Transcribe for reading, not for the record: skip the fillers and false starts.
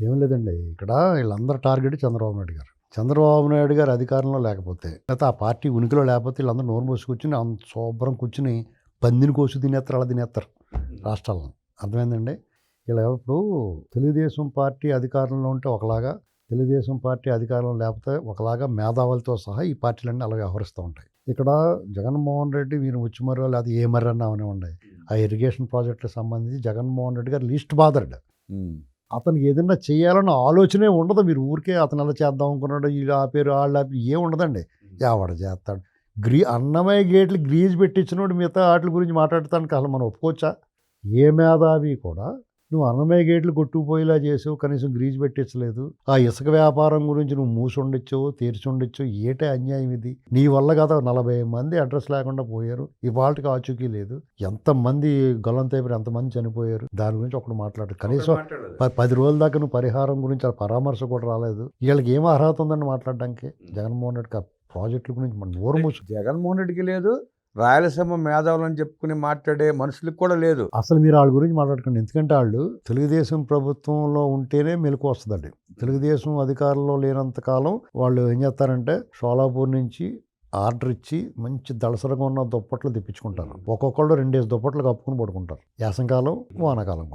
ఏం లేదండి. ఇక్కడ వీళ్ళందరూ టార్గెట్ చంద్రబాబు నాయుడు గారు. చంద్రబాబు నాయుడు గారు అధికారంలో లేకపోతే, లేతే ఆ పార్టీ ఉనికిలో లేకపోతే వీళ్ళందరూ నోరు మూసి కూర్చొని అంత శుభ్రం కూర్చొని పందిని కోసి తినేత్తారు, అలా తినేత్తారు రాష్ట్రాలను. అర్థమైందండి? ఇలా ఇప్పుడు తెలుగుదేశం పార్టీ అధికారంలో ఉంటే ఒకలాగా, తెలుగుదేశం పార్టీ అధికారంలో లేకపోతే ఒకలాగా మేధావులతో సహా ఈ పార్టీలన్నీ అలా వ్యవహరిస్తూ ఉంటాయి. ఇక్కడ జగన్మోహన్ రెడ్డి వీరు ముచ్చిమర్రో లేకపోతే ఏ మర్రన్నా అవనివ్వండి, ఆ ఇరిగేషన్ ప్రాజెక్టులకు సంబంధించి జగన్మోహన్ రెడ్డి గారు లీస్ట్ బాదర్డ్. అతనికి ఏదైనా చేయాలన్న ఆలోచనే ఉండదు. మీరు ఊరికే అతను ఎలా చేద్దాం అనుకున్నాడు, వీళ్ళు ఆపారు, వాళ్ళు ఆపారు, ఏం ఉండదండి. ఎవడు చేస్తాడు? అన్నమయ్య గేట్లు గ్రీజ్ పెట్టించినోడు మిగతా వాటి గురించి మాట్లాడటానికి అసలు మనం ఒప్పుకోవచ్చా? ఏ మేధావి కూడా నువ్వు అన్నమయ్య గేట్లు కొట్టుకుపోయేలా చేసావు, కనీసం గ్రీజ్ పెట్టించలేదు. ఆ ఇసుక వ్యాపారం గురించి నువ్వు మూసి ఉండొచ్చు, తెరిచి ఉండొచ్చు. ఏటే అన్యాయం ఇది? నీ వల్ల కదా 40 మంది అడ్రస్ లేకుండా పోయారు. ఇవాళకి ఆచూకీ లేదు. ఎంతమంది గల్లంతైపోయారు, ఎంతమంది చనిపోయారు, దాని గురించి ఒకడు మాట్లాడు. కనీసం 10 రోజుల దాకా నువ్వు పరిహారం గురించి ఆ పరామర్శ కూడా రాలేదు. వీళ్ళకి ఏం అర్హత ఉందని మాట్లాడడానికి? జగన్మోహన్ రెడ్డి ప్రాజెక్టుల గురించి మన నోరు మూసు. జగన్మోహన్ రెడ్డికి లేదు, రాయలసీమ మేధావులని చెప్పుకుని మాట్లాడే మనుషులకు కూడా లేదు. అసలు మీరు వాళ్ళ గురించి మాట్లాడకండి. ఎందుకంటే వాళ్ళు తెలుగుదేశం ప్రభుత్వంలో ఉంటేనే మెలకు వస్తుందండి. తెలుగుదేశం అధికారంలో లేనంత కాలం వాళ్ళు ఏం చేస్తారంటే షోలాపూర్ నుంచి ఆర్డర్ ఇచ్చి మంచి దళసరగా ఉన్న దుప్పట్లు తెప్పించుకుంటారు. ఒక్కొక్కళ్ళు 2 దుప్పట్లు కప్పుకుని పడుకుంటారు. యాసంకాలం, వానాకాలం కూడా.